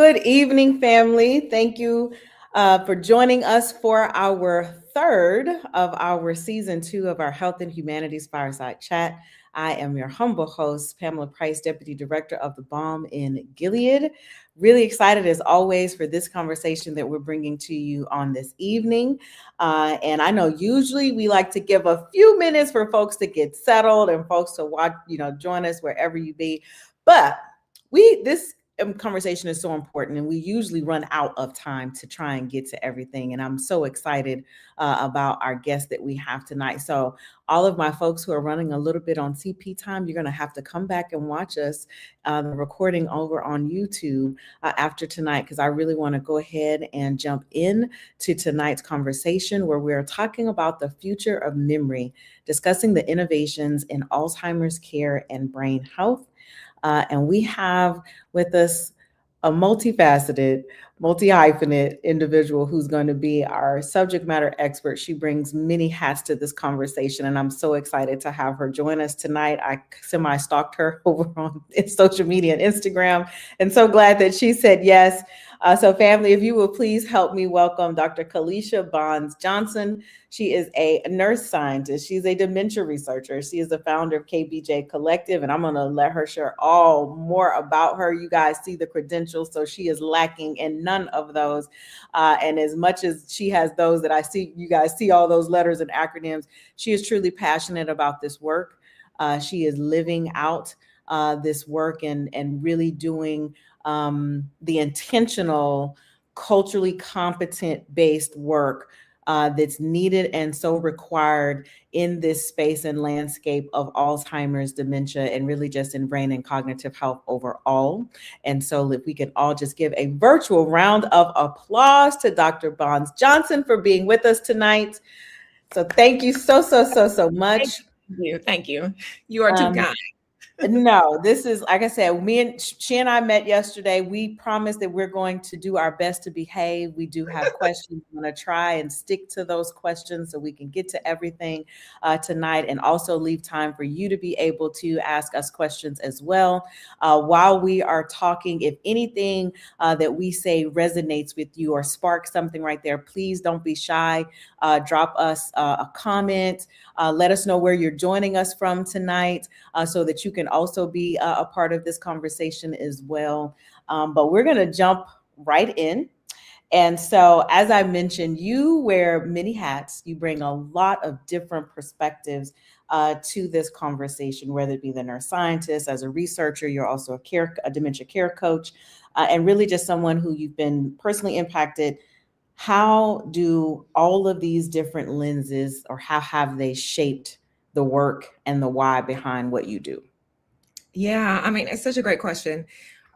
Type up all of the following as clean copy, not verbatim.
Good evening, family. Thank you for joining us for our third of our season 2 of our Health and Humanities Fireside Chat. I am your humble host, Pamela Price, Deputy Director of the BOM in Gilead. Really excited, as always, for this conversation that we're bringing to you on this evening. And I know usually we like to give a few minutes for folks to get settled and folks to watch, join us wherever you be. But this conversation is so important, and we usually run out of time to try and get to everything. And I'm so excited about our guest that we have tonight. So all of my folks who are running a little bit on CP time, you're going to have to come back and watch us, the recording over on YouTube after tonight, because I really want to go ahead and jump in to tonight's conversation, where we're talking about the future of memory, discussing the innovations in Alzheimer's care and brain health. And we have with us a multifaceted, multi-hyphenate individual who's going to be our subject matter expert. She brings many hats to this conversation, and I'm so excited to have her join us tonight. I semi-stalked her over on social media and Instagram, and so glad that she said yes. So family, if you will please help me welcome Dr. Kalisha Bonds-Johnson. She is a nurse scientist. She's a dementia researcher. She is the founder of KBJ Collective, and I'm going to let her share all more about her. You guys see the credentials, so she is lacking in none of those. And as much as she has those that I see, you guys see all those letters and acronyms, she is truly passionate about this work. She is living out this work and really doing the intentional, culturally competent based work that's needed and so required in this space and landscape of Alzheimer's, dementia, and really just in brain and cognitive health overall. And so if we can all just give a virtual round of applause to Dr. Bonds-Johnson for being with us tonight. So thank you so much. Thank you. You are too kind. No, this is, like I said, she and I met yesterday. We promised that we're going to do our best to behave. We do have questions. I'm going to try and stick to those questions so we can get to everything tonight, and also leave time for you to be able to ask us questions as well. While we are talking, if anything that we say resonates with you or sparks something right there, please don't be shy. Drop us a comment. Let us know where you're joining us from tonight so that you can also be a part of this conversation as well. But we're going to jump right in. And so, as I mentioned, you wear many hats. You bring a lot of different perspectives to this conversation, whether it be the nurse scientist, as a researcher, you're also a dementia care coach, and really just someone who you've been personally impacted. How do all of these different lenses, or how have they shaped the work and the why behind what you do? Yeah, I mean, it's such a great question.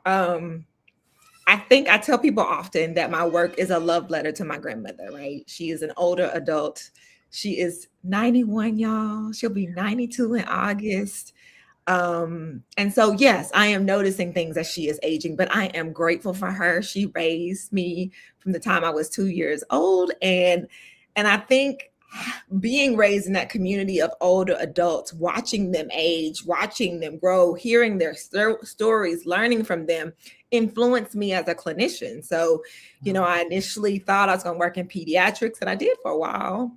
I think I tell people often that my work is a love letter to my grandmother, right? She is an older adult. She is 91, y'all. She'll be 92 in August. And so, yes, I am noticing things as she is aging, but I am grateful for her. She raised me from the time I was 2 years old. And I think being raised in that community of older adults, watching them age, watching them grow, hearing their stories, learning from them, influenced me as a clinician. So, I initially thought I was going to work in pediatrics, and I did for a while,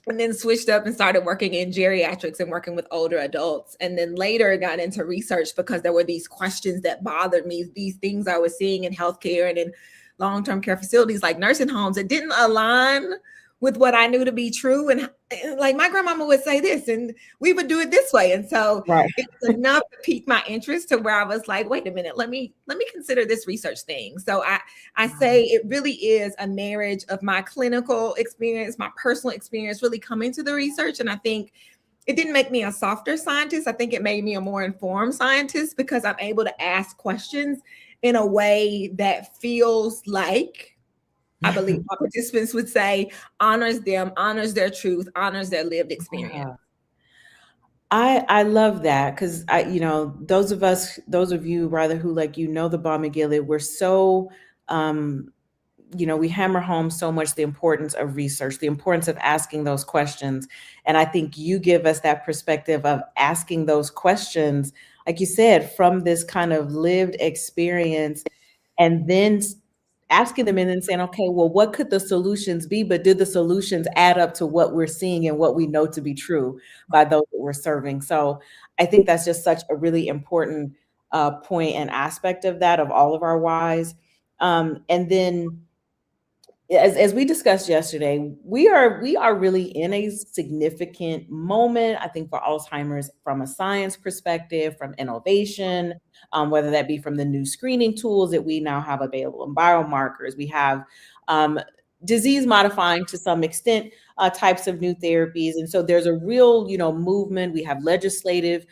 and then switched up and started working in geriatrics and working with older adults. And then later got into research because there were these questions that bothered me, these things I was seeing in healthcare and in long-term care facilities like nursing homes that didn't align with what I knew to be true. And like my grandmama would say this, and we would do it this way. And so It was enough to pique my interest to where I was like, wait a minute, let me consider this research thing. So I say it really is a marriage of my clinical experience, my personal experience, really coming to the research. And I think it didn't make me a softer scientist. I think it made me a more informed scientist, because I'm able to ask questions in a way that feels like, I believe my participants would say, honors them, honors their truth, honors their lived experience. I love that, because those of you rather who know the BOM and Gilead, we're so we hammer home so much the importance of research, the importance of asking those questions. And I think you give us that perspective of asking those questions, like you said, from this kind of lived experience and then asking them and then saying, okay, well, what could the solutions be? But did the solutions add up to what we're seeing and what we know to be true by those that we're serving? So I think that's just such a really important point and aspect of that, of all of our whys. And then as we discussed yesterday, we are really in a significant moment, I think, for Alzheimer's from a science perspective, from innovation, whether that be from the new screening tools that we now have available in biomarkers. We have disease modifying to some extent types of new therapies. And so there's a real, movement. We have legislative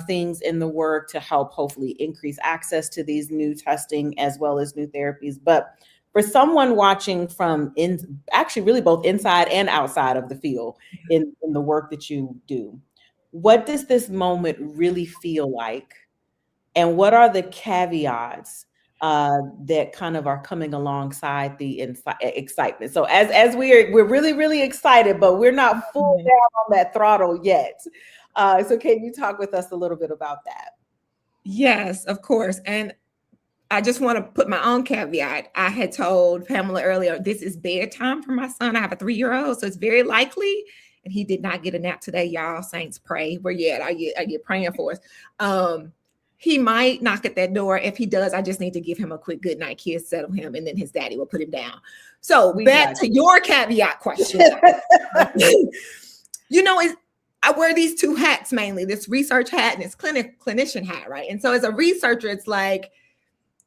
things in the work to help hopefully increase access to these new testing as well as new therapies. But for someone watching from actually really both inside and outside of the field in the work that you do, what does this moment really feel like? And what are the caveats that kind of are coming alongside the excitement? So as we're really, really excited, but we're not full down on that throttle yet. So can you talk with us a little bit about that? Yes, of course. And I just want to put my own caveat. I had told Pamela earlier, this is bedtime for my son. I have a 3-year-old, so it's very likely. And he did not get a nap today, y'all. Saints, pray. Where yet? I get praying for us. He might knock at that door. If he does, I just need to give him a quick good night kiss, settle him, and then his daddy will put him down. So back to your caveat question. I wear these two hats mainly, this research hat and this clinician hat, right? And so as a researcher, it's like,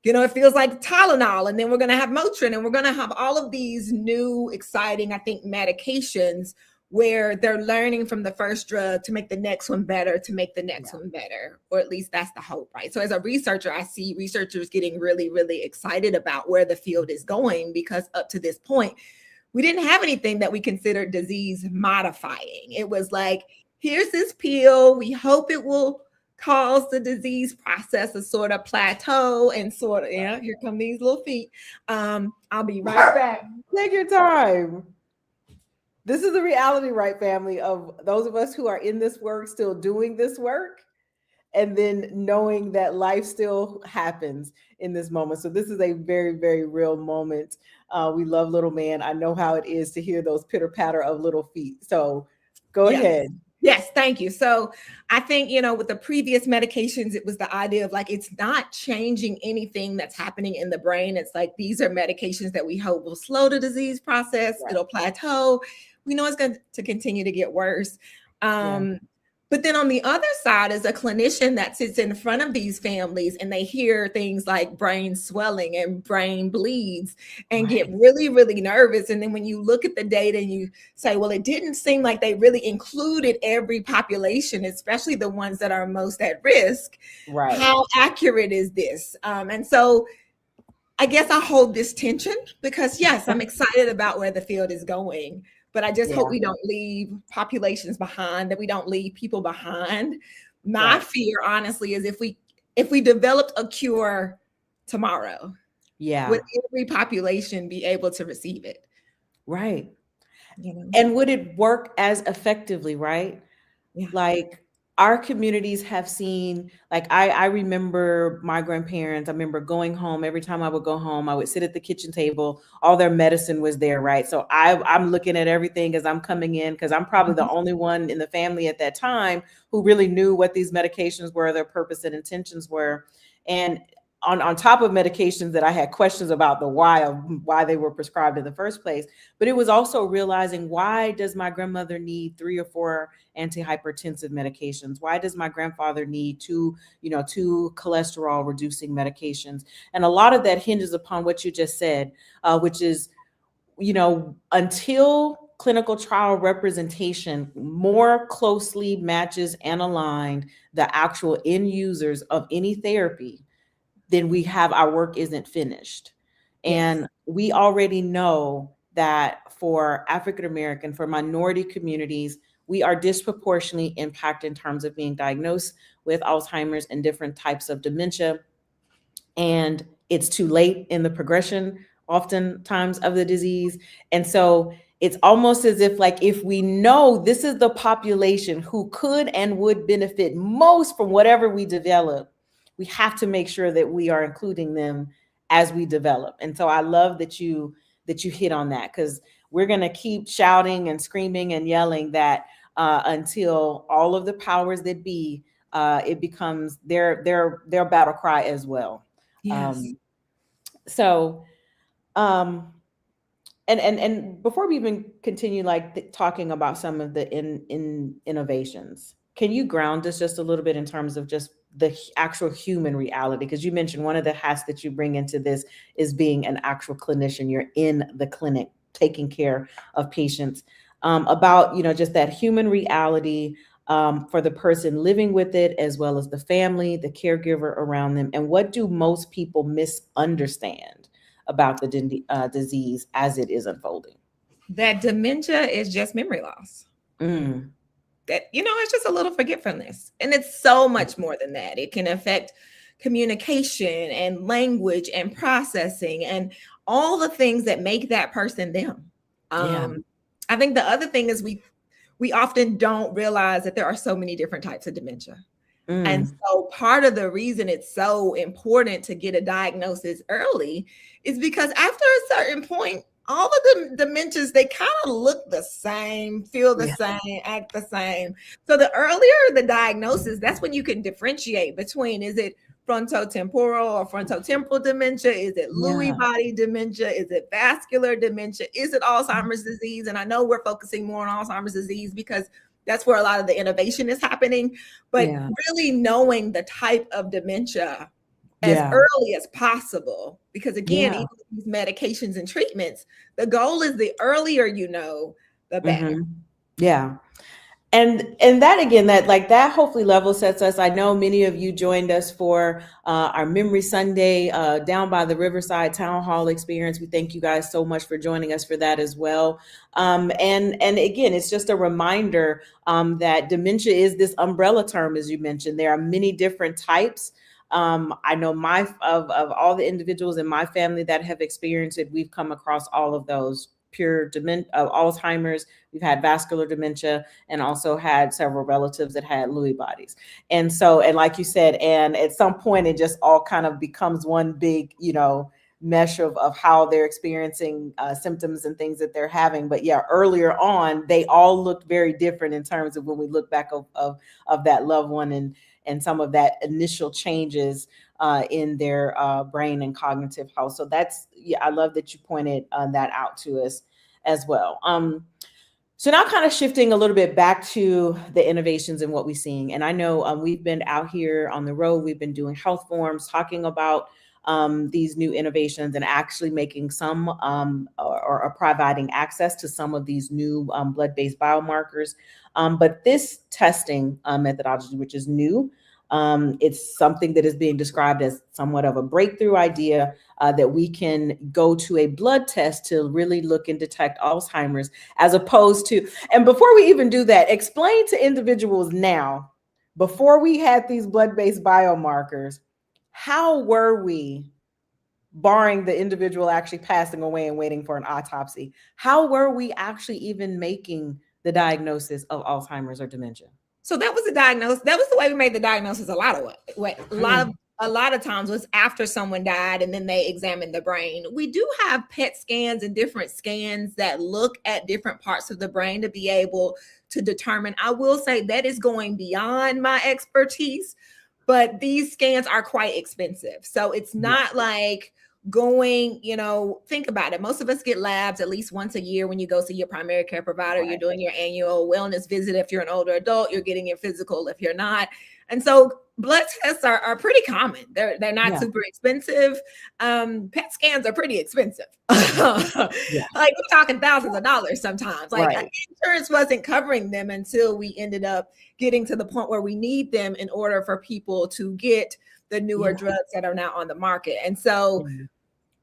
it feels like Tylenol, and then we're going to have Motrin, and we're going to have all of these new, exciting, I think, medications where they're learning from the first drug to make the next one better, to make the next one better, or at least that's the hope, right? So as a researcher, I see researchers getting really, really excited about where the field is going, because up to this point, we didn't have anything that we considered disease modifying. It was like, here's this pill. We hope it will cause the disease process to sort of plateau and sort of, here come these little feet. I'll be right back. Take your time. This is the reality, right, family, of those of us who are in this work, still doing this work, and then knowing that life still happens in this moment. So this is a very, very real moment. We love little man. I know how it is to hear those pitter patter of little feet. So go ahead. Yes, thank you. So I think, with the previous medications, it was the idea of like, it's not changing anything that's happening in the brain. It's like, these are medications that we hope will slow the disease process. Right. It'll plateau. We know it's going to continue to get worse. But then on the other side is a clinician that sits in front of these families, and they hear things like brain swelling and brain bleeds and get really, really nervous. And then when you look at the data and you say, well, it didn't seem like they really included every population, especially the ones that are most at risk. Right. How accurate is this? And so I guess I hold this tension because, yes, I'm excited about where the field is going. But I just hope we don't leave populations behind, that we don't leave people behind. My fear, honestly, is if we developed a cure tomorrow, would every population be able to receive it? Right. And would it work as effectively, right? Yeah. Like, our communities have seen, like, I remember my grandparents, I remember going home. Every time I would go home, I would sit at the kitchen table. All their medicine was there, right? So I'm looking at everything as I'm coming in, because I'm probably the only one in the family at that time who really knew what these medications were, their purpose and intentions were. And on top of medications that I had questions about the why they were prescribed in the first place. But it was also realizing, why does my grandmother need 3 or 4 antihypertensive medications? Why does my grandfather need two cholesterol reducing medications? And a lot of that hinges upon what you just said, which is, until clinical trial representation more closely matches and aligned the actual end users of any therapy, then our work isn't finished. And we already know that for African American, for minority communities, we are disproportionately impacted in terms of being diagnosed with Alzheimer's and different types of dementia. And it's too late in the progression, oftentimes, of the disease. And so it's almost as if, like, if we know this is the population who could and would benefit most from whatever we develop, we have to make sure that we are including them as we develop. And so I love that you hit on that, because we're going to keep shouting and screaming and yelling that until all of the powers that be, it becomes their battle cry as well. Yes. Um, so um, and before we even continue, like talking about some of the in innovations, can you ground us just a little bit in terms of just the actual human reality? Because you mentioned one of the hats that you bring into this is being an actual clinician. You're in the clinic taking care of patients. About, just that human reality, for the person living with it, as well as the family, the caregiver around them, and what do most people misunderstand about the disease as it is unfolding? That dementia is just memory loss. Mm. That, it's just a little forgetfulness. And it's so much more than that. It can affect communication and language and processing and all the things that make that person them. Yeah. I think the other thing is we often don't realize that there are so many different types of dementia. And Mm. so part of the reason it's so important to get a diagnosis early is because after a certain point, all of the dementias, they kind of look the same, feel the Yeah. same, act the same. So the earlier the diagnosis, that's when you can differentiate between, is it frontotemporal or frontotemporal dementia? Is it Lewy Yeah. body dementia? Is it vascular dementia? Is it Alzheimer's disease? And I know we're focusing more on Alzheimer's disease because that's where a lot of the innovation is happening. But Yeah. really knowing the type of dementia as Yeah. early as possible, because again, Yeah. even with these medications and treatments, the goal is the earlier you know, the better. Mm-hmm. Yeah. And that again, that like that hopefully level sets us. I know many of you joined us for our Memory Sunday down by the Riverside Town Hall experience. We thank you guys so much for joining us for that as well. And again, it's just a reminder that dementia is this umbrella term, as you mentioned. There are many different types. I know of all the individuals in my family that have experienced it, we've come across all of those: pure Alzheimer's. We've had vascular dementia, and also had several relatives that had Lewy bodies. And so, and like you said, and at some point it just all kind of becomes one big, mesh of how they're experiencing symptoms and things that they're having. But yeah, earlier on, they all looked very different in terms of when we look back of that loved one, and some of that initial changes in their brain and cognitive health. So that's, yeah, I love that you pointed that out to us as well. So now kind of shifting a little bit back to the innovations and what we're seeing. And I know we've been out here on the road, we've been doing health forums, talking about these new innovations, and actually making some or providing access to some of these new blood-based biomarkers. But this testing methodology, which is new, it's something that is being described as somewhat of a breakthrough idea, that we can go to a blood test to really look and detect Alzheimer's, as opposed to, and before we even do that, explain to individuals now, before we had these blood-based biomarkers, how were we, barring the individual actually passing away and waiting for an autopsy, how were we actually even making the diagnosis of Alzheimer's or dementia? So that was the diagnosis. That was the way we made the diagnosis. A lot of what a lot of times was after someone died and then they examined the brain. We do have PET scans and different scans that look at different parts of the brain to be able to determine. I will say that is going beyond my expertise, but these scans are quite expensive. So it's not like going, think about it. Most of us get labs at least once a year when you go see your primary care provider. Right. You're doing your annual wellness visit. If you're an older adult, you're getting your physical if you're not. And so blood tests are pretty common. They're not super expensive. PET scans are pretty expensive. Yeah. Like we're talking thousands of dollars sometimes. Like Right. insurance wasn't covering them until we ended up getting to the point where we need them in order for people to get the newer drugs that are now on the market. And so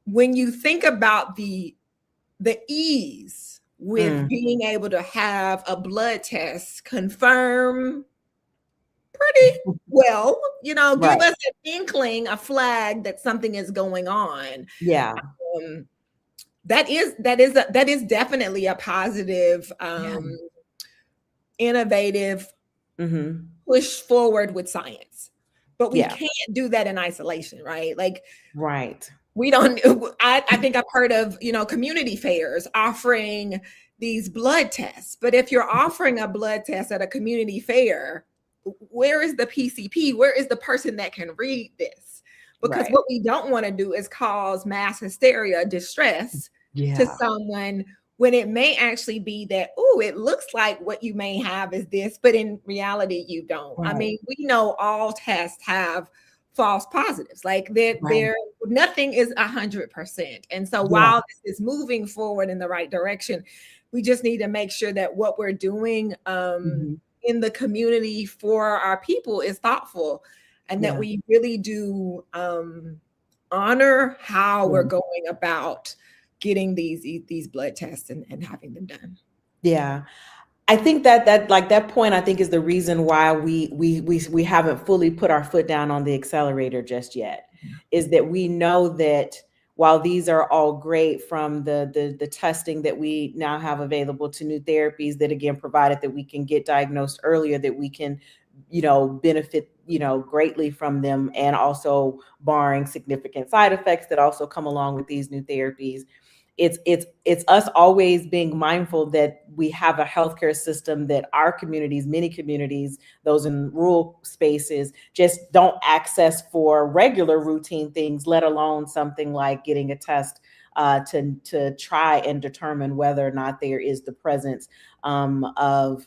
when you think about the ease with being able to have a blood test confirm pretty well, give us an inkling, a flag that something is going on. Yeah. That is definitely a positive, innovative push forward with science. But we can't do that in isolation, right? Like, we don't, I think I've heard of, community fairs offering these blood tests. But if you're offering a blood test at a community fair, where is the PCP? Where is the person that can read this? Because Right. what we don't want to do is cause mass hysteria, distress to Yeah. someone when it may actually be that, oh, it looks like what you may have is this, but in reality, you don't. I Right. mean, we know all tests have false positives. Like Right. nothing is 100%. And so Yeah. while this is moving forward in the right direction, we just need to make sure that what we're doing Hmm. in the community for our people is thoughtful, and that Yeah. we really do honor how we're Yeah. going about getting these blood tests and having them done. Yeah. I think that like that point, I think is the reason why we haven't fully put our foot down on the accelerator just yet. Is that we know that while these are all great, from the testing that we now have available to new therapies that, again, provided that we can get diagnosed earlier, that we can, benefit, greatly from them, and also barring significant side effects that also come along with these new therapies. It's us always being mindful that we have a healthcare system that our communities, many communities, those in rural spaces, just don't access for regular routine things, let alone something like getting a test to try and determine whether or not there is the presence of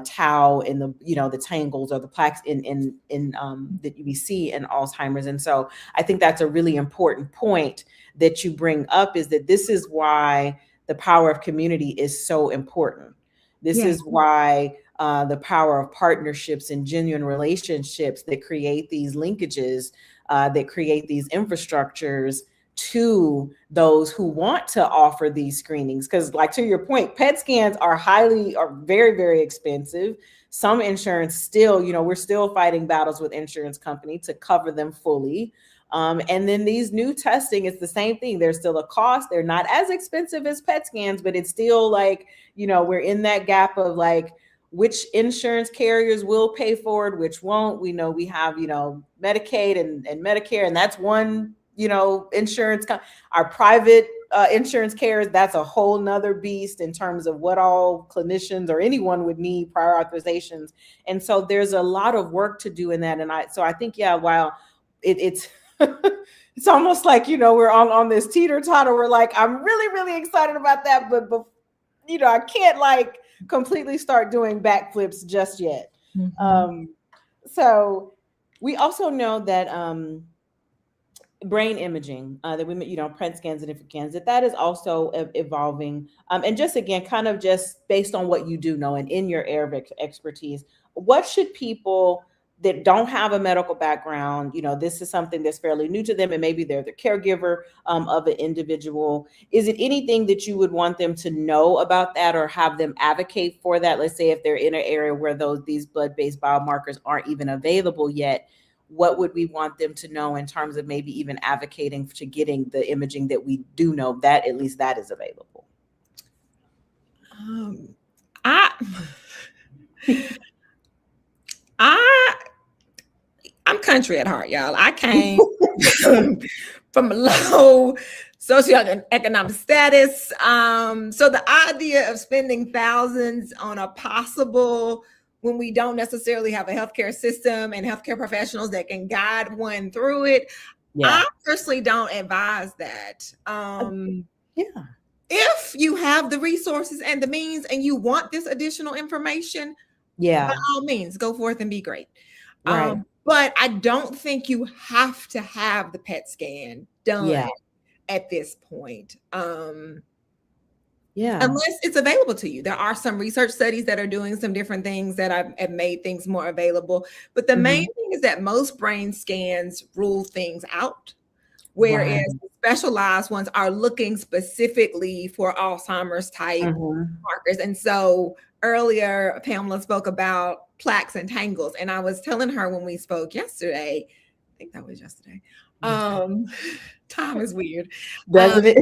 tau in the tangles or the plaques in that we see in Alzheimer's. And so I think that's a really important point that you bring up, is that this is why the power of community is so important. This Yeah. is why the power of partnerships and genuine relationships that create these linkages, that create these infrastructures to those who want to offer these screenings. Because, like, to your point, PET scans are very, very expensive. Some insurance still, we're still fighting battles with insurance company to cover them fully. And then these new testing, it's the same thing. There's still a cost. They're not as expensive as PET scans, but it's still like, we're in that gap of like, which insurance carriers will pay for it, which won't. We know we have, Medicaid and Medicare, and that's one, insurance. Our private insurance carriers, that's a whole nother beast in terms of what all clinicians or anyone would need prior authorizations. And so there's a lot of work to do in that. And I think, yeah, while it's it's almost like, we're on this teeter totter. We're like, I'm really, really excited about that, but I can't like completely start doing backflips just yet. Mm-hmm. So we also know that brain imaging, that we, PET scans and different scans, that is also evolving. And just, again, kind of just based on what you do know and in your area of expertise, what should people that don't have a medical background, this is something that's fairly new to them, and maybe they're the caregiver of an individual. Is it anything that you would want them to know about that, or have them advocate for that? Let's say if they're in an area where these blood-based biomarkers aren't even available yet, what would we want them to know in terms of maybe even advocating to getting the imaging that we do know that at least that is available? I'm country at heart, y'all. I came from a low socioeconomic status. So the idea of spending thousands on a possible, when we don't necessarily have a healthcare system and healthcare professionals that can guide one through it, I personally don't advise that. Yeah. If you have the resources and the means and you want this additional information, by all means, go forth and be great. Right. But I don't think you have to have the PET scan done at this point. Unless it's available to you. There are some research studies that are doing some different things that have made things more available. But the main thing is that most brain scans rule things out, whereas specialized ones are looking specifically for Alzheimer's type markers. And so earlier, Pamela spoke about plaques and tangles. And I was telling her when we spoke yesterday, I think that was yesterday. Time is weird. Doesn't it?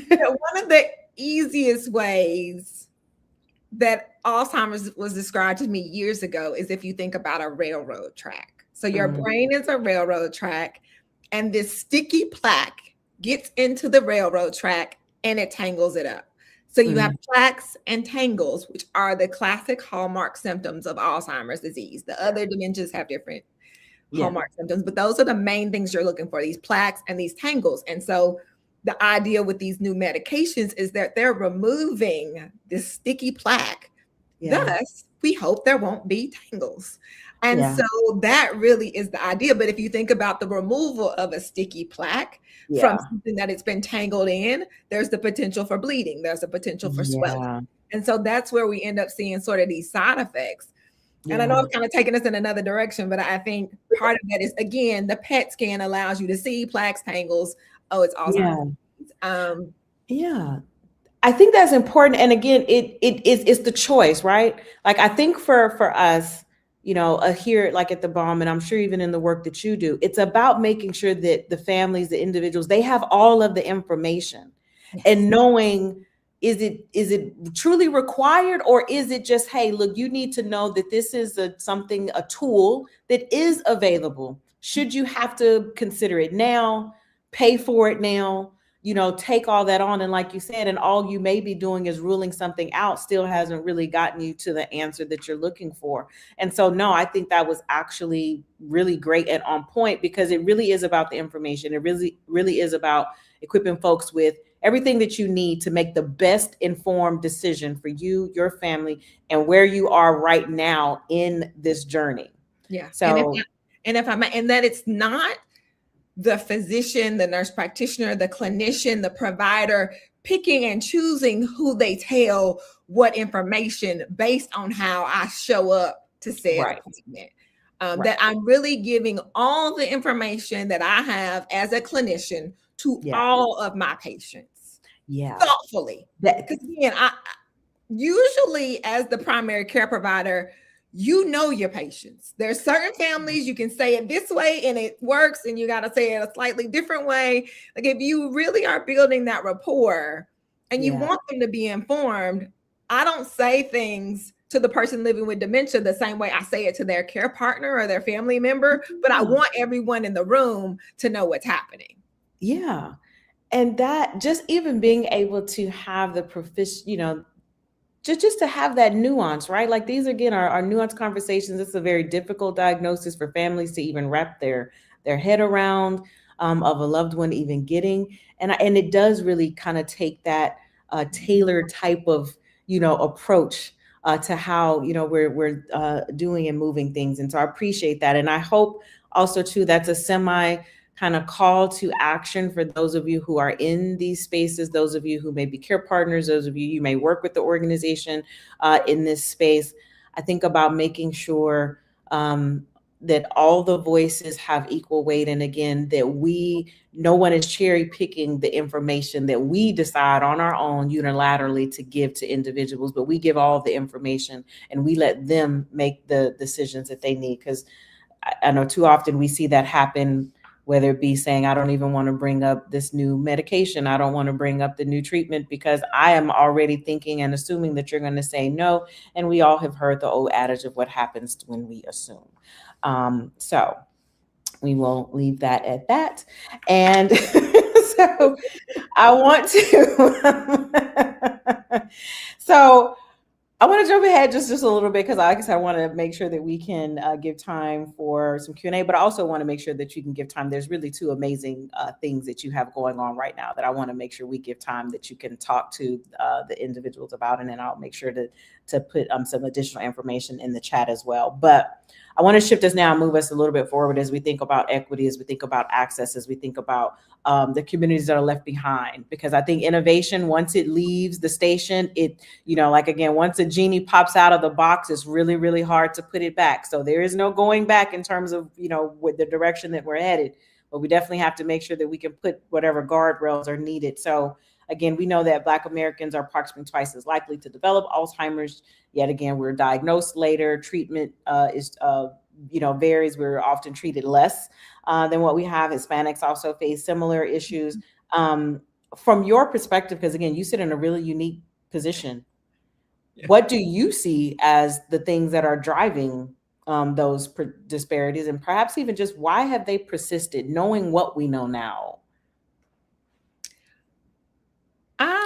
One of the easiest ways that Alzheimer's was described to me years ago is if you think about a railroad track. So your brain is a railroad track, and this sticky plaque gets into the railroad track and it tangles it up. So you have Mm, plaques and tangles, which are the classic hallmark symptoms of Alzheimer's disease. The yeah. other dementias have different Yeah. hallmark symptoms, but those are the main things you're looking for, these plaques and these tangles. And so the idea with these new medications is that they're removing this sticky plaque. Yeah. Thus, we hope there won't be tangles. And Yeah. so that really is the idea. But if you think about the removal of a sticky plaque from Yeah. something that it's been tangled in, there's the potential for bleeding, there's a potential for swelling. Yeah. And so that's where we end up seeing sort of these side effects. And I know Yeah. I'm kind of taking us in another direction, but I think part of that is, again, the PET scan allows you to see plaques, tangles. Oh, it's Alzheimer's Yeah. disease. Yeah. I think that's important. And again, it's the choice, right? Like I think for us, here like at the bomb, and I'm sure even in the work that you do, it's about making sure that the families, the individuals, they have all of the information Yes. and knowing is it truly required, or is it just, hey, look, you need to know that this is a tool that is available. Should you have to consider it now, pay for it now, take all that on. And like you said, and all you may be doing is ruling something out, still hasn't really gotten you to the answer that you're looking for. And so, no, I think that was actually really great and on point, because it really is about the information. It really, really is about equipping folks with everything that you need to make the best informed decision for you, your family, and where you are right now in this journey. Yeah. So, And if I'm and that it's not the physician, the nurse practitioner, the clinician, the provider picking and choosing who they tell what information based on how I show up to said right, appointment. right. That I'm really giving all the information that I have as a clinician to Yeah, all of my patients yeah. thoughtfully. That, Because again, I usually as the primary care provider, you know your patients. There's certain families you can say it this way and it works, and you got to say it a slightly different way. Like if you really are building that rapport and you yeah. want them to be informed, I don't say things to the person living with dementia the same way I say it to their care partner or their family member, but I Yeah. want everyone in the room to know what's happening. Yeah. And that, just even being able to have the proficient, just to have that nuance, right? Like these again are nuanced conversations. It's a very difficult diagnosis for families to even wrap their head around, of a loved one even getting. And it does really kind of take that tailored type of approach to how we're doing and moving things. And so I appreciate that, and I hope also too that's a semi kind of call to action for those of you who are in these spaces, those of you who may be care partners, those of you may work with the organization in this space. I think about making sure that all the voices have equal weight, and again, that no one is cherry picking the information that we decide on our own unilaterally to give to individuals, but we give all the information and we let them make the decisions that they need. Because I know too often we see that happen, whether it be saying, I don't even want to bring up this new medication. I don't want to bring up the new treatment because I am already thinking and assuming that you're going to say no. And we all have heard the old adage of what happens when we assume. So we will leave that at that. And so I want to. So I want to jump ahead just a little bit, because like I said, I want to make sure that we can give time for some Q&A, but I also want to make sure that you can give time. There's really two amazing things that you have going on right now that I want to make sure we give time that you can talk to the individuals about, and then I'll make sure to put some additional information in the chat as well. But I want to shift us now and move us a little bit forward as we think about equity, as we think about access, as we think about the communities that are left behind. Because I think innovation, once it leaves the station, like again, once a genie pops out of the box, it's really, really hard to put it back. So there is no going back in terms of, with the direction that we're headed. But we definitely have to make sure that we can put whatever guardrails are needed. So again, we know that Black Americans are approximately twice as likely to develop Alzheimer's. Yet again, we're diagnosed later. Treatment varies. We're often treated less than what we have. Hispanics also face similar issues. From your perspective, because again, you sit in a really unique position, what do you see as the things that are driving those disparities, and perhaps even just why have they persisted, knowing what we know now?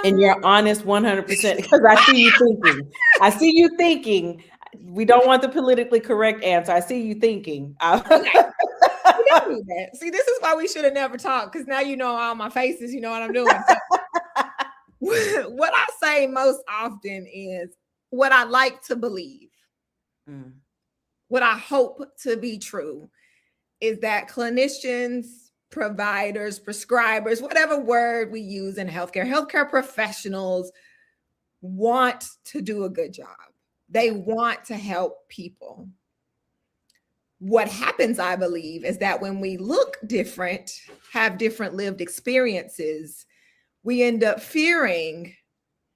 And you're honest 100% because I see you thinking. I see you thinking. We don't want the politically correct answer. I see you thinking. Okay. We don't do that. See, this is why we should have never talked, because now you know all my faces, you know what I'm doing. So what I say most often is what I like to believe, what I hope to be true is that clinicians, providers, prescribers, whatever word we use in healthcare professionals want to do a good job. They want to help people. What happens, I believe, is that when we look different, have different lived experiences, we end up fearing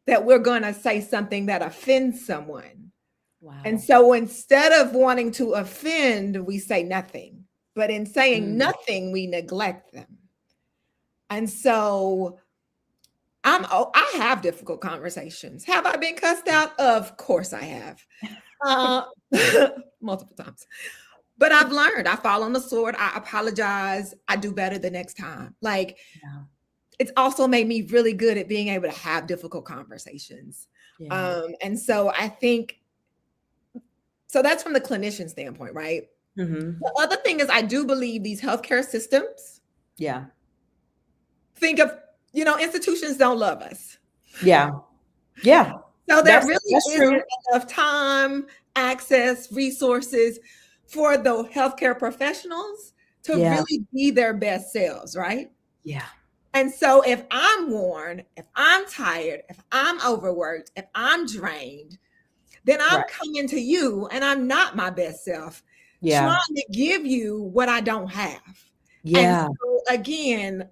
that we're going to say something that offends someone. Wow. And so instead of wanting to offend, we say nothing. But in saying nothing, we neglect them. And so I have difficult conversations. Have I been cussed out? Of course I have. Multiple times. But I've learned. I fall on the sword. I apologize. I do better the next time. Like, it's also made me really good at being able to have difficult conversations. And so I think, so that's from the clinician standpoint, right? The other thing is, I do believe these healthcare systems. Think of, institutions don't love us. So there really isn't enough time, access, resources for the healthcare professionals to really be their best selves, right? And so if I'm worn, if I'm tired, if I'm overworked, if I'm drained, then I'm coming to you and I'm not my best self, trying to give you what I don't have. And so again,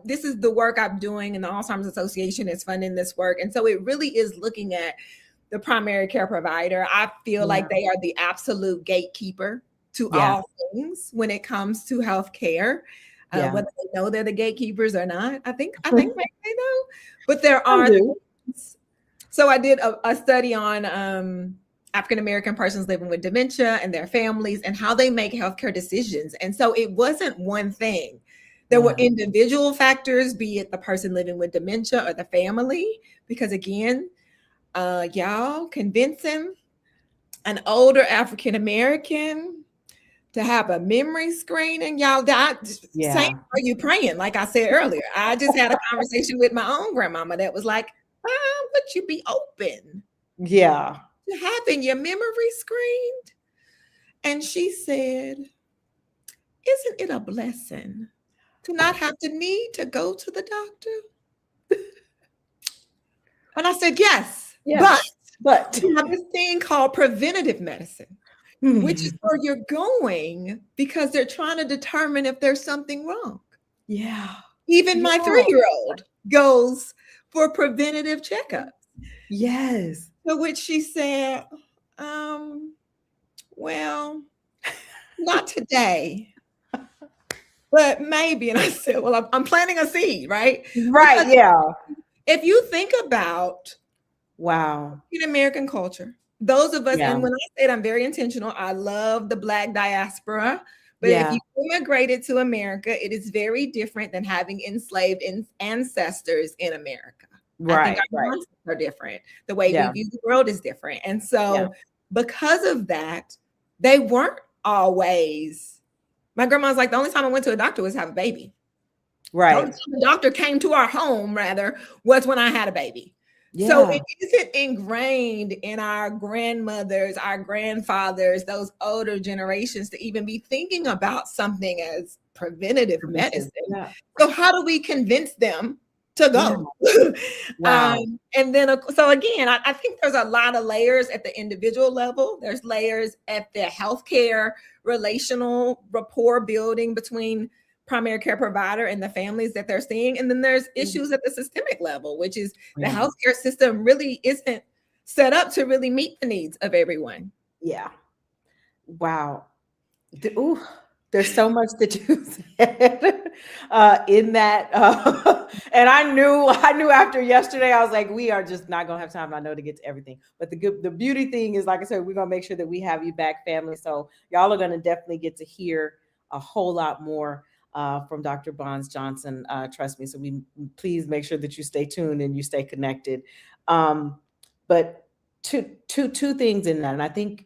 this is the work I'm doing, and the Alzheimer's Association is funding this work. And so it really is looking at the primary care provider. I feel like they are the absolute gatekeeper to all things when it comes to healthcare. Whether they know they're the gatekeepers or not, I think maybe they know. But there are things. So I did a study on African-American persons living with dementia and their families and how they make healthcare decisions. And so it wasn't one thing. There were individual factors, be it the person living with dementia or the family, because again, y'all convincing an older African-American to have a memory screen, and y'all, same are you praying? Like I said earlier, I just had a conversation with my own grandmama that was like, would you be open to having your memory screened? And she said, isn't it a blessing to not have to need to go to the doctor? And I said, yes. But we have this thing called preventative medicine, which is where you're going because they're trying to determine if there's something wrong. Even my 3-year-old goes for preventative checkups. To which she said, well, not today, but maybe. And I said, well, I'm planting a seed, right? Because if you think about in American culture, those of us, and when I said I'm very intentional, I love the Black diaspora, but if you immigrated to America, it is very different than having enslaved ancestors in America. I think our concepts are different. The way we view the world is different. And so because of that, they weren't always, my grandma's like, the only time I went to a doctor was to have a baby. The only time the doctor came to our home, rather, was when I had a baby. So it isn't ingrained in our grandmothers, our grandfathers, those older generations to even be thinking about something as preventative medicine. So how do we convince them to go? And then, so again, I think there's a lot of layers at the individual level. There's layers at the healthcare relational rapport building between primary care provider and the families that they're seeing. And then there's issues at the systemic level, which is the healthcare system really isn't set up to really meet the needs of everyone. There's so much that you said in that. And I knew after yesterday, I was like, we are just not going to have time, I know, to get to everything. But the beauty thing is, like I said, we're going to make sure that we have you back, family. So y'all are going to definitely get to hear a whole lot more from Dr. Bonds Johnson. Trust me. So we please make sure that you stay tuned and you stay connected. Um, but two things in that, and I think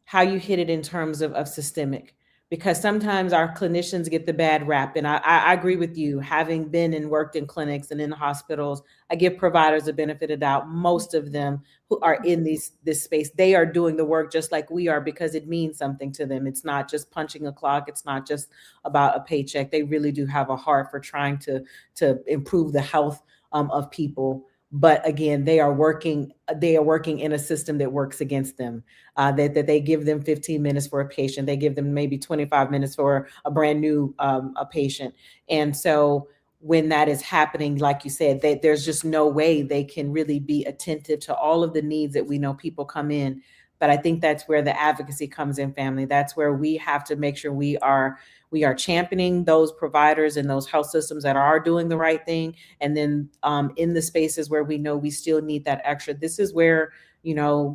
how you hit it in terms of systemic, because sometimes our clinicians get the bad rap, and I agree with you. Having been and worked in clinics and in hospitals, I give providers a benefit of doubt. Most of them who are in this space, they are doing the work just like we are because it means something to them. It's not just punching a clock. It's not just about a paycheck. They really do have a heart for trying to improve the health of people. But again, they are working in a system that works against them. That they give them 15 minutes for a patient, they give them maybe 25 minutes for a brand new a patient. And so when that is happening, like you said, there's just no way they can really be attentive to all of the needs that we know people come in. But I think that's where the advocacy comes in, family. That's where we have to make sure we are championing those providers and those health systems that are doing the right thing. And then in the spaces where we know we still need that extra, this is where,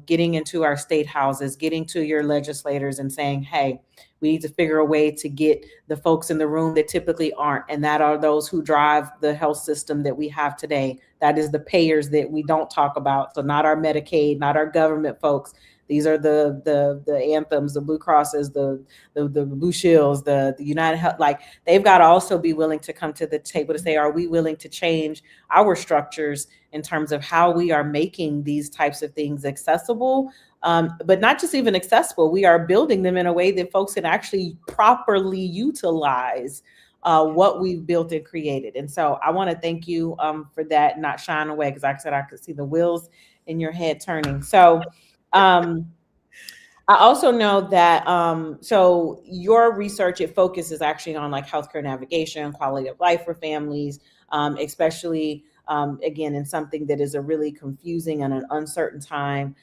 getting into our state houses, getting to your legislators and saying, hey, we need to figure a way to get the folks in the room that typically aren't, and that are those who drive the health system that we have today. That is the payers that we don't talk about. So not our Medicaid, not our government folks. These are the Anthems, the Blue Crosses, the Blue Shields, the United Health. Like, they've got to also be willing to come to the table to say, are we willing to change our structures in terms of how we are making these types of things accessible? But not just even accessible, we are building them in a way that folks can actually properly utilize what we've built and created. And so I want to thank you for that, not shying away, because like I said, I could see the wheels in your head turning. So I also know that so your research, it focuses actually on like healthcare navigation, quality of life for families, especially again in something that is a really confusing and an uncertain time.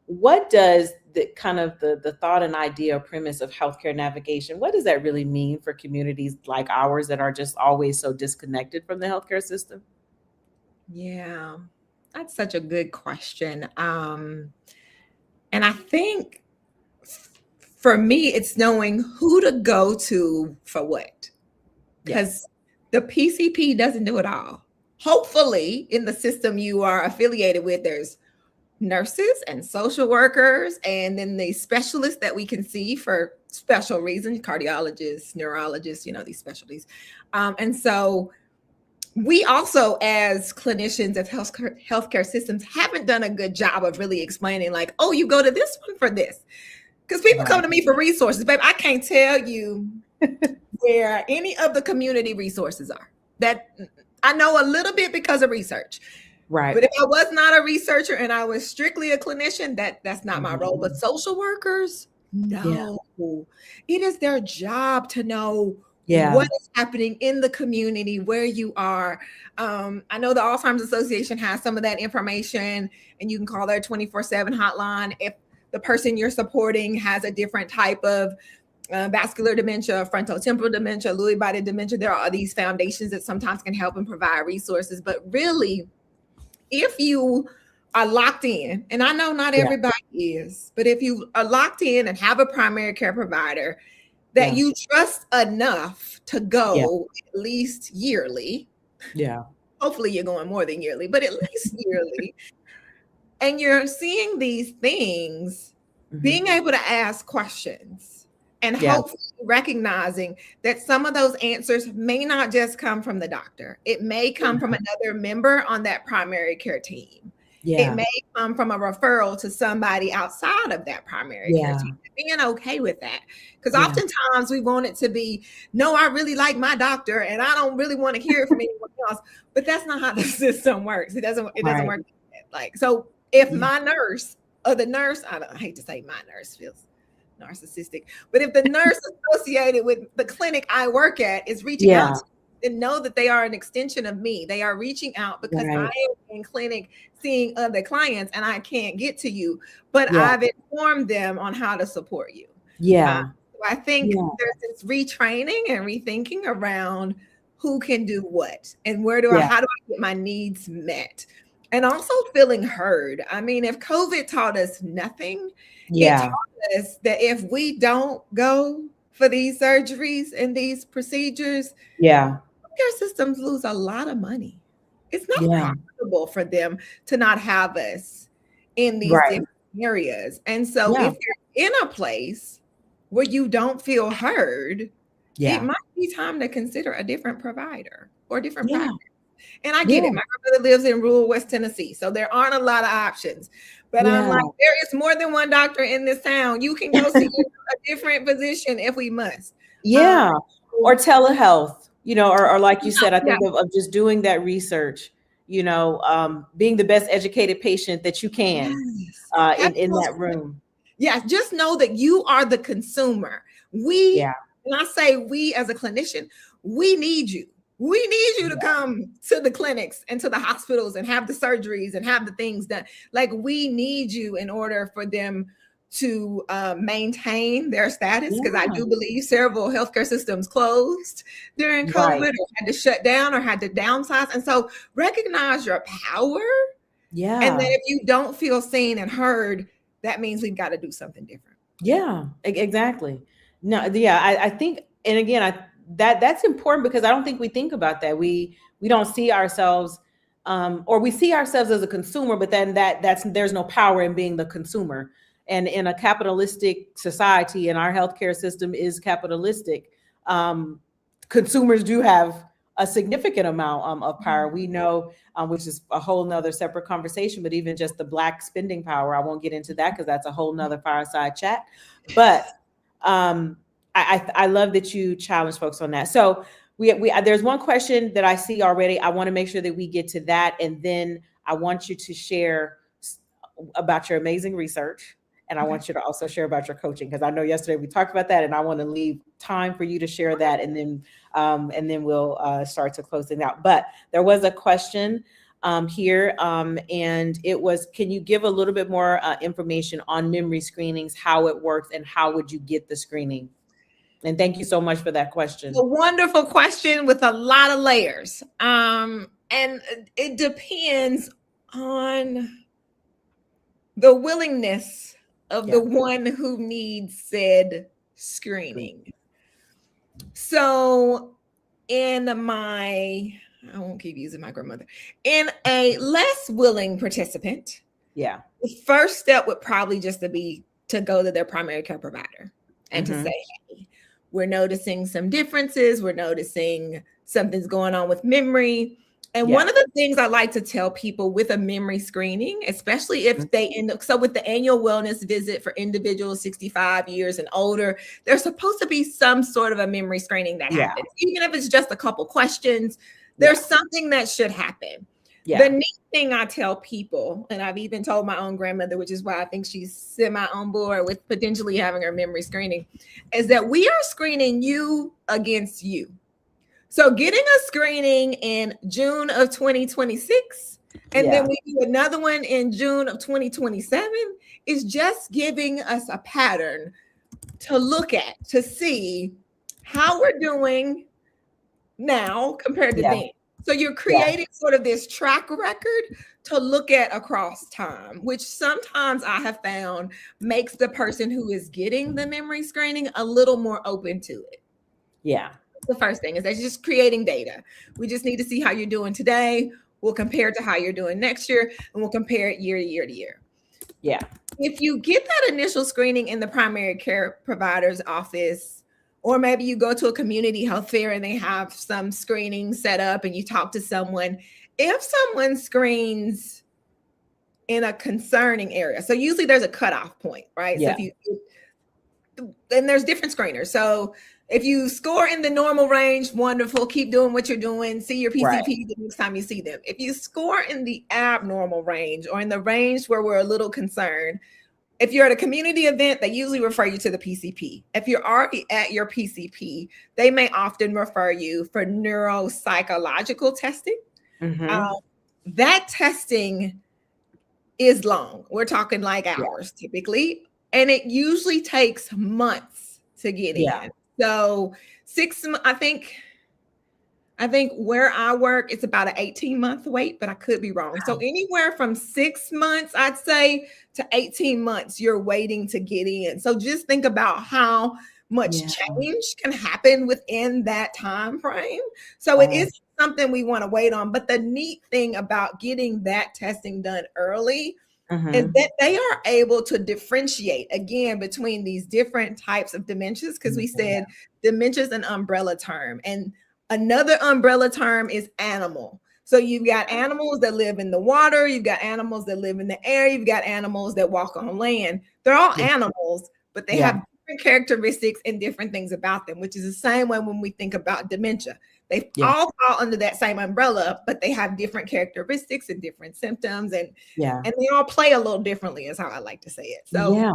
What does the kind of the thought and idea premise of healthcare navigation, what does that really mean for communities like ours that are just always so disconnected from the healthcare system? Yeah, that's such a good question. And I think for me, it's knowing who to go to for what, because the PCP doesn't do it all. Hopefully, in the system you are affiliated with, there's nurses and social workers, and then the specialists that we can see for special reasons, cardiologists, neurologists, these specialties. And so we also, as clinicians of healthcare systems, haven't done a good job of really explaining, like, oh, you go to this one for this. Because people come to me for resources, babe. I can't tell you where any of the community resources are. That I know a little bit because of research. Right. But if I was not a researcher and I was strictly a clinician, that's not my role. But social workers, no. It is their job to know what is happening in the community, where you are. I know the Alzheimer's Association has some of that information, and you can call their 24/7 hotline if the person you're supporting has a different type of vascular dementia, frontotemporal dementia, Lewy body dementia. There are these foundations that sometimes can help and provide resources. But really, if you are locked in, and I know not everybody is, but if you are locked in and have a primary care provider that you trust enough to go at least yearly. Hopefully you're going more than yearly, but at least yearly. And you're seeing these things, being able to ask questions and hopefully recognizing that some of those answers may not just come from the doctor. It may come from another member on that primary care team. It may come from a referral to somebody outside of that primary care team. Being okay with that. Because oftentimes we want it to be, no, I really like my doctor and I don't really want to hear it from anyone else. But that's not how the system works. It doesn't work like that. Like, so if my nurse or the nurse, I hate to say my nurse, feels narcissistic, but if the nurse associated with the clinic I work at is reaching out to and know that they are an extension of me. They are reaching out because I am in clinic seeing other clients and I can't get to you, but I've informed them on how to support you. So I think there's this retraining and rethinking around who can do what and how do I get my needs met? And also feeling heard. I mean, if COVID taught us nothing, it taught us that if we don't go for these surgeries and these procedures, Yeah. healthcare systems lose a lot of money. It's not Yeah. profitable for them to not have us in these Right. different areas. And so Yeah. if you're in a place where you don't feel heard, it Yeah. might be time to consider a different provider or different Yeah. practice. And I get Yeah. it. My grandmother lives in rural West Tennessee, so there aren't a lot of options. But I'm Yeah. like, there is more than one doctor in this town. You can go see a different physician if we must. Um, Yeah. Or telehealth, or like you said, I yeah, think of just doing that research, being the best educated patient that you can yes. in that room. Yeah, just know that you are the consumer. We, Yeah. and I say we as a clinician, we need you. We need you to Yeah. come to the clinics and to the hospitals and have the surgeries and have the things done. Like we need you in order for them to maintain their status. Because I Yeah. do believe several healthcare systems closed during COVID Right. or had to shut down or had to downsize. And so recognize your power. And then Yeah. if you don't feel seen and heard, that means we've got to do something different. Yeah, exactly. No, yeah, I think, and again, that's important because I don't think we think about that. We don't see ourselves, or we see ourselves as a consumer, but then that's there's no power in being the consumer. And in a capitalistic society, and our healthcare system is capitalistic, um, consumers do have a significant amount of power. We know, which is a whole nother separate conversation, but even just the Black spending power, I won't get into that because that's a whole nother fireside chat. But um, I love that you challenge folks on that. So we there's one question that I see already. I want to make sure that we get to that, and then I want you to share about your amazing research. And I Okay. want you to also share about your coaching because I know yesterday we talked about that, and I want to leave time for you to share that, and then we'll start to close it out. But there was a question here, and it was: can you give a little bit more information on memory screenings, how it works, and how would you get the screening? And thank you so much for that question. A wonderful question with a lot of layers. And it depends on the willingness of the Yeah. one who needs said screening. So I won't keep using my grandmother, in a less willing participant, Yeah. the first step would probably just to go to their primary care provider and to Mm-hmm. say, hey, we're noticing some differences. We're noticing something's going on with memory. And Yeah. one of the things I like to tell people with a memory screening, especially if they end up, so with the annual wellness visit for individuals 65 years and older, there's supposed to be some sort of a memory screening that Yeah. happens. Even if it's just a couple questions, Yeah. there's something that should happen. The Yeah. neat thing I tell people, and I've even told my own grandmother, which is why I think she's semi on board with potentially having her memory screening, is that we are screening you against you. So getting a screening in June of 2026, and then Yeah. we do another one in June of 2027 is just giving us a pattern to look at to see how we're doing now compared to Yeah. then. So you're Yeah. creating sort of this track record to look at across time, which sometimes I have found makes the person who is getting the memory screening a little more open to it. Yeah. The first thing is that just creating data. We just need to see how you're doing today. We'll compare it to how you're doing next year, and we'll compare it year to year to year. Yeah. If you get that initial screening in the primary care provider's office, or maybe you go to a community health fair and they have some screening set up and you talk to someone, if someone screens in a concerning area, so usually there's a cutoff point, right? Yeah. And there's different screeners. So if you score in the normal range, wonderful, keep doing what you're doing, see your Right. PCP the next time you see them. If you score in the abnormal range or in the range where we're a little concerned, if you're at a community event, they usually refer you to the PCP. If you're already at your PCP, they may often refer you for neuropsychological testing. Mm-hmm. That testing is long. We're talking like Yeah. hours typically, and it usually takes months to get Yeah. in. So I think where I work, it's about an 18-month wait, but I could be wrong. So anywhere from 6 months, I'd say, to 18 months, you're waiting to get in. So just think about how much Yeah. change can happen within that time frame. So it Right. is something we want to wait on. But the neat thing about getting that testing done early is Mm-hmm. that they are able to differentiate again between these different types of dementias, because we Yeah. said dementia is an umbrella term, and another umbrella term is animal. So you've got animals that live in the water, you've got animals that live in the air, you've got animals that walk on land. They're all Yeah. animals, but they Yeah. have different characteristics and different things about them, which is the same way when we think about dementia. They Yeah. all fall under that same umbrella, but they have different characteristics and different symptoms, Yeah. and they all play a little differently, is how I like to say it. So Yeah.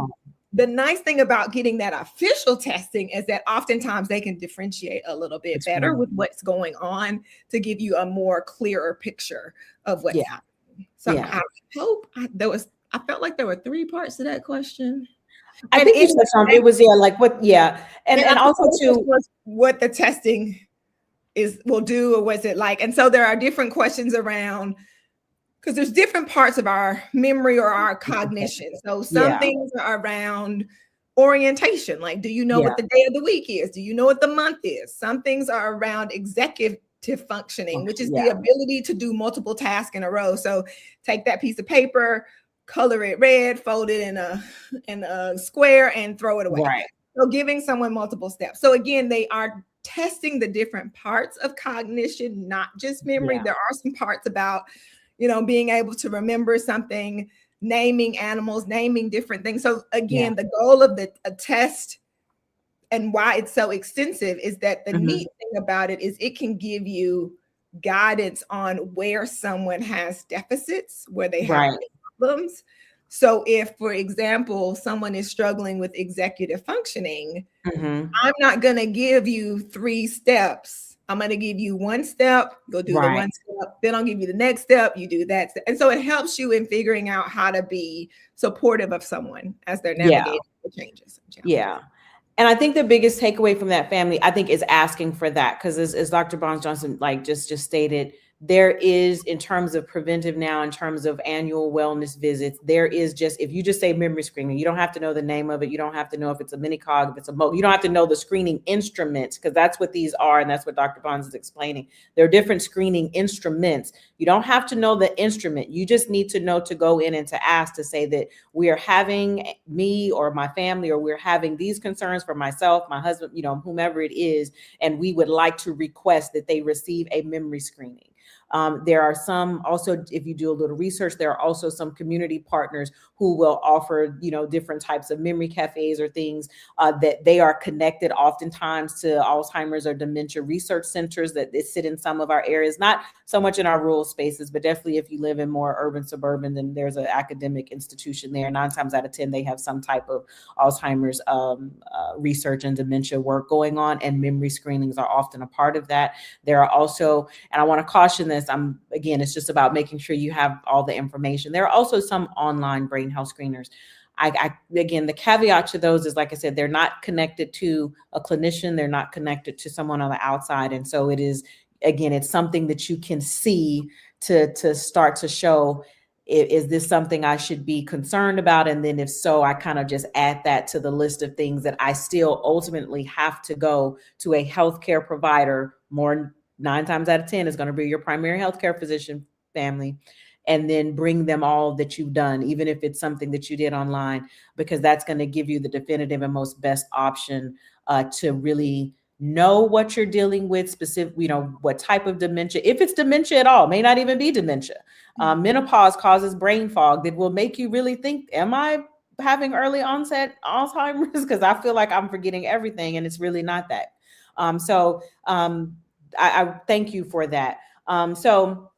the nice thing about getting that official testing is that oftentimes they can differentiate a little bit It's better one. with what's going on to give you a more clearer picture of what's Yeah. happening. So Yeah. I hope I felt like there were three parts to that question. I And think you touched on it was, yeah, like what, yeah. and And I think also the question too, was what the testing is will do, or what's it like. And so there are different questions around, because there's different parts of our memory or our cognition. So some yeah. things are around orientation, like do you know Yeah. what the day of the week is? Do you know what the month is? Some things are around executive functioning, which Function. is the Yeah. ability to do multiple tasks in a row. So take that piece of paper, color it red, fold it in a square, and throw it away. Right. So giving someone multiple steps. So again, they are testing the different parts of cognition, not just memory. Yeah. There are some parts about, being able to remember something, naming animals, naming different things. So Yeah. again, the goal of the a test and why it's so extensive is that the Mm-hmm. neat thing about it is it can give you guidance on where someone has deficits, where they have Right. problems. So if, for example, someone is struggling with executive functioning, Mm-hmm. I'm not going to give you 3 steps. I'm going to give you one step, go do the Right. one step, then I'll give you the next step, you do that step. And so it helps you in figuring out how to be supportive of someone as they're Yeah. navigating the changes and challenges. Yeah. And I think the biggest takeaway from that family, I think, is asking for that. Because as Dr. Barnes Johnson like just stated, there is, in terms of preventive now, in terms of annual wellness visits, there is just, if you just say memory screening, you don't have to know the name of it. You don't have to know if it's a mini cog, if it's you don't have to know the screening instruments, because that's what these are. And that's what Dr. Barnes is explaining. There are different screening instruments. You don't have to know the instrument. You just need to know to go in and to ask, to say that we are having, me or my family, or we're having these concerns for myself, my husband, whomever it is, and we would like to request that they receive a memory screening. There are some also, if you do a little research, there are also some community partners who will offer, different types of memory cafes or things that they are connected oftentimes to Alzheimer's or dementia research centers that sit in some of our areas, not so much in our rural spaces, but definitely if you live in more urban, suburban, then there's an academic institution there. 9 times out of 10, they have some type of Alzheimer's research and dementia work going on, and memory screenings are often a part of that. There are also, and I want to caution this, again, it's just about making sure you have all the information. There are also some online brain health screeners. Again, the caveat to those is, like I said, they're not connected to a clinician. They're not connected to someone on the outside. And so it is, again, it's something that you can see to start to show, is this something I should be concerned about? And then if so, I kind of just add that to the list of things that I still ultimately have to go to a healthcare provider. More 9 times out of 10 is going to be your primary healthcare physician, family, and then bring them all that you've done, even if it's something that you did online, because that's going to give you the definitive and most best option to really know what you're dealing with, specific, what type of dementia, if it's dementia at all, may not even be dementia. Menopause causes brain fog that will make you really think, am I having early onset Alzheimer's? Because I feel like I'm forgetting everything, and it's really not that. I thank you for that. So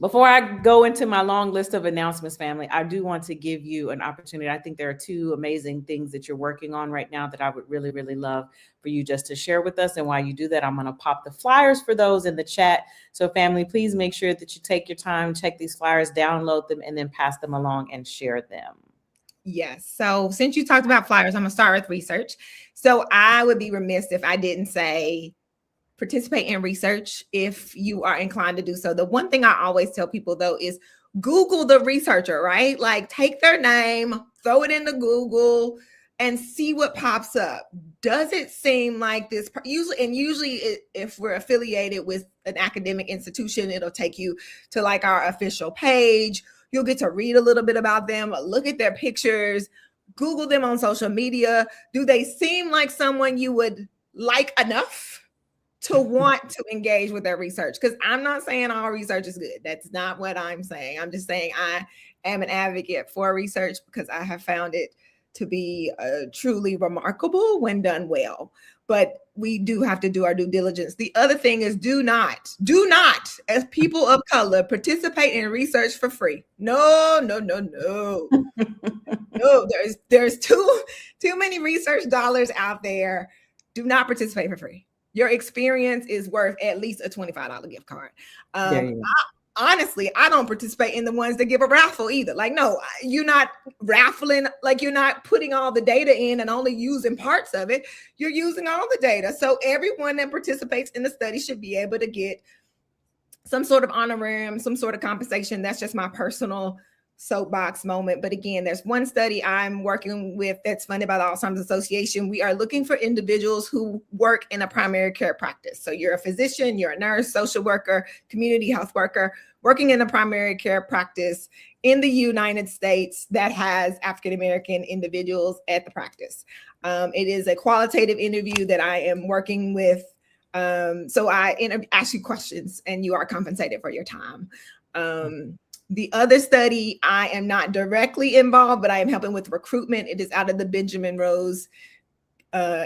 before I go into my long list of announcements, family, I do want to give you an opportunity. I think there are 2 amazing things that you're working on right now that I would really, really love for you just to share with us. And while you do that, I'm going to pop the flyers for those in the chat. So family, please make sure that you take your time, check these flyers, download them, and then pass them along and share them. Yes. So since you talked about flyers, I'm going to start with research. So I would be remiss if I didn't say participate in research if you are inclined to do so. The one thing I always tell people, though, is Google the researcher, right? Like take their name, throw it into Google, and see what pops up. Does it seem like this? Usually, if we're affiliated with an academic institution, it'll take you to like our official page. You'll get to read a little bit about them, look at their pictures, Google them on social media. Do they seem like someone you would like enough to want to engage with their research? Because I'm not saying all research is good. That's not what I'm saying. I'm just saying I am an advocate for research because I have found it to be truly remarkable when done well. But we do have to do our due diligence. The other thing is do not, as people of color, participate in research for free. No, no, no, no. No, there's too many research dollars out there. Do not participate for free. Your experience is worth at least a $25 gift card. Honestly, I don't participate in the ones that give a raffle either. Like, no, you're not raffling, like you're not putting all the data in and only using parts of it. You're using all the data. So everyone that participates in the study should be able to get some sort of honorarium, some sort of compensation. That's just my personal soapbox moment. But again, there's one study I'm working with that's funded by the Alzheimer's Association. We are looking for individuals who work in a primary care practice. So you're a physician, you're a nurse, social worker, community health worker, working in a primary care practice in the United States that has African-American individuals at the practice. It is a qualitative interview that I am working with. So I ask you questions and you are compensated for your time. The other study, I am not directly involved, but I am helping with recruitment. It is out of the Benjamin Rose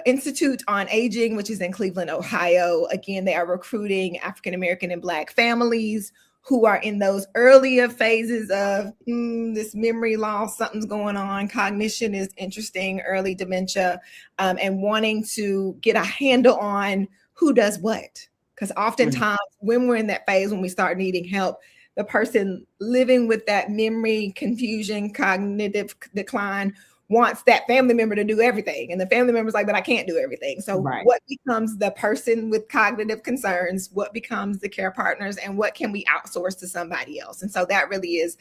Institute on Aging, which is in Cleveland, Ohio. Again, they are recruiting African-American and Black families who are in those earlier phases of this memory loss, something's going on, cognition is interesting, early dementia, and wanting to get a handle on who does what. Because oftentimes when we're in that phase, when we start needing help, the person living with that memory confusion, cognitive decline wants that family member to do everything. And the family member's like, but I can't do everything. So what becomes the person with cognitive concerns? What becomes the care partners? And what can we outsource to somebody else? And so that really is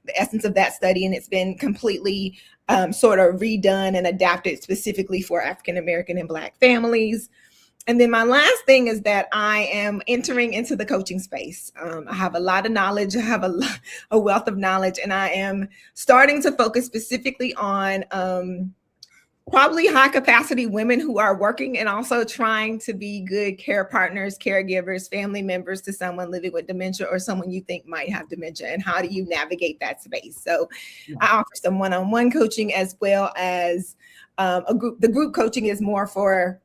the essence of that study. And it's been completely sort of redone and adapted specifically for African-American and Black families. And then my last thing is that I am entering into the coaching space. I have a lot of knowledge. I have a wealth of knowledge, and I am starting to focus specifically on probably high capacity women who are working and also trying to be good care partners, caregivers, family members to someone living with dementia or someone you think might have dementia. And how do you navigate that space? So I offer some one-on-one coaching as well as a group. The group coaching is more for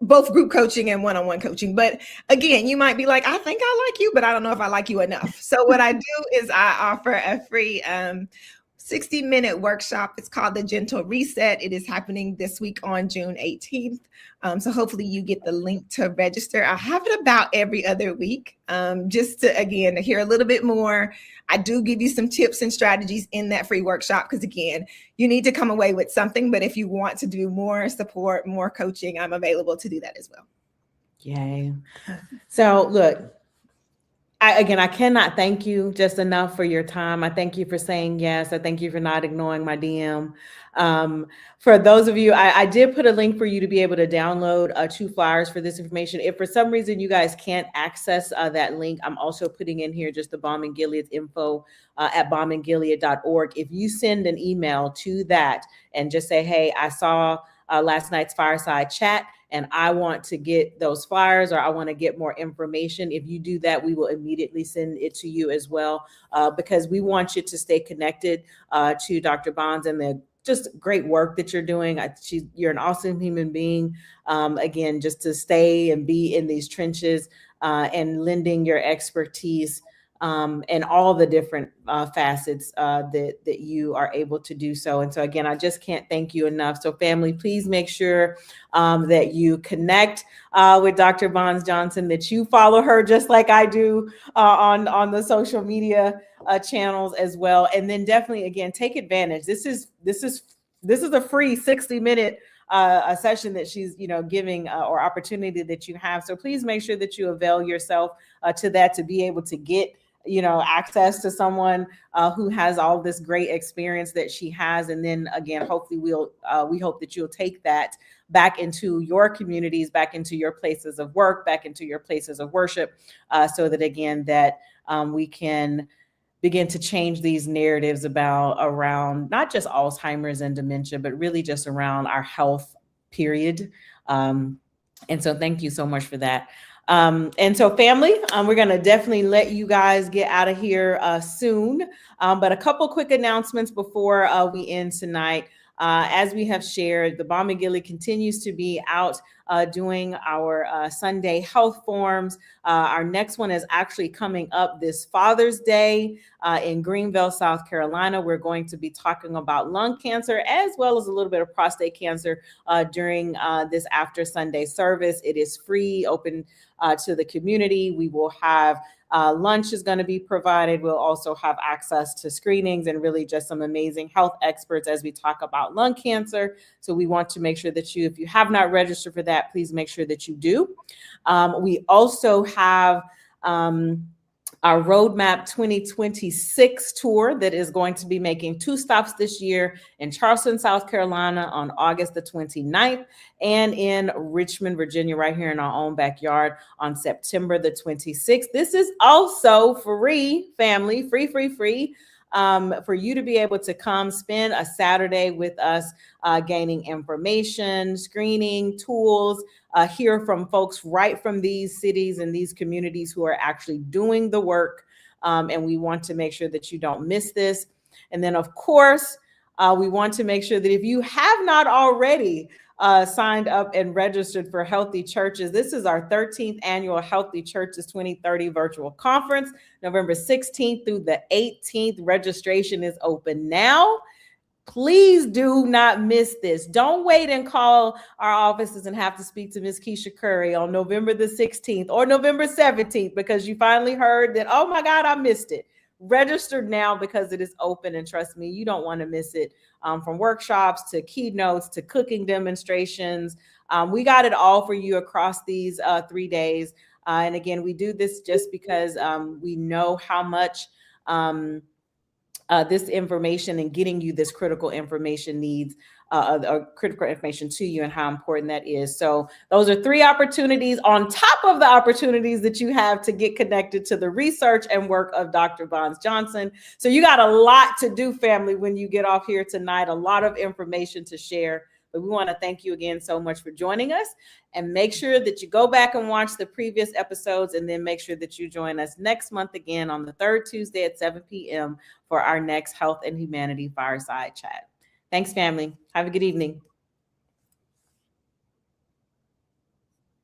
both group coaching and one-on-one coaching. But again, you might be like, I think I like you, but I don't know if I like you enough. So what I do is I offer a free 60-minute workshop. It's called the Gentle Reset. It is happening this week on June 18th. So hopefully you get the link to register. I have it about every other week, just to, again, to hear a little bit more. I do give you some tips and strategies in that free workshop because, again, you need to come away with something. But if you want to do more support, more coaching, I'm available to do that as well. Yay. So look, I cannot thank you just enough for your time. I thank you for saying yes. I thank you for not ignoring my DM. For those of you, I did put a link for you to be able to download 2 flyers for this information. If for some reason you guys can't access that link, I'm also putting in here just the Balm and Gilead's info at balmandgilead.org. If you send an email to that and just say, hey, I saw last night's fireside chat, and I want to get those flyers or I want to get more information. If you do that, we will immediately send it to you as well, because we want you to stay connected to Dr. Bonds and the just great work that you're doing. You're an awesome human being. Again, just to stay and be in these trenches and lending your expertise and all the different facets that you are able to do so. And so again, I just can't thank you enough. So family, please make sure that you connect with Dr. Bonds Johnson, that you follow her just like I do on the social media channels as well. And then definitely, again, take advantage. This is a free 60-minute a session that she's, giving or opportunity that you have. So please make sure that you avail yourself to that, to be able to get access to someone who has all this great experience that she has. And then again, hopefully we hope that you'll take that back into your communities, back into your places of work, back into your places of worship, so that again, that we can begin to change these narratives around not just Alzheimer's and dementia, but really just around our health, period. And so thank you so much for that. And so family, we're going to definitely let you guys get out of here soon. But a couple quick announcements before we end tonight. As we have shared, the Balm and Gilly continues to be out doing our Sunday health forums. Our next one is actually coming up this Father's Day in Greenville, South Carolina. We're going to be talking about lung cancer as well as a little bit of prostate cancer during this after Sunday service. It is free, open to the community. We will have lunch is going to be provided. We'll also have access to screenings and really just some amazing health experts as we talk about lung cancer. So we want to make sure that if you have not registered for that, please make sure that you do. We also have our Roadmap 2026 tour that is going to be making 2 stops this year in Charleston, South Carolina on August the 29th and in Richmond, Virginia, right here in our own backyard on September the 26th. This is also free, family, free. For you to be able to come spend a Saturday with us, gaining information, screening, tools, hear from folks right from these cities and these communities who are actually doing the work. And we want to make sure that you don't miss this. And then, of course, we want to make sure that if you have not already signed up and registered for Healthy Churches, this is our 13th annual Healthy Churches 2030 virtual conference, November 16th through the 18th. Registration is open now. Please do not miss this. Don't wait and call our offices and have to speak to Ms. Keisha Curry on November the 16th or November 17th because you finally heard that, oh my God, I missed it. Register now because it is open, and trust me, you don't want to miss it. From workshops to keynotes to cooking demonstrations. We got it all for you across these 3 days. And again, we do this just because we know how much this information and getting you this critical information needs critical information to you and how important that is. So those are 3 opportunities on top of the opportunities that you have to get connected to the research and work of Dr. Bonds Johnson. So you got a lot to do, family, when you get off here tonight, a lot of information to share. But we want to thank you again so much for joining us, and make sure that you go back and watch the previous episodes, and then make sure that you join us next month again on the 3rd Tuesday at 7 p.m. for our next Health and Humanity Fireside Chat. Thanks, family. Have a good evening.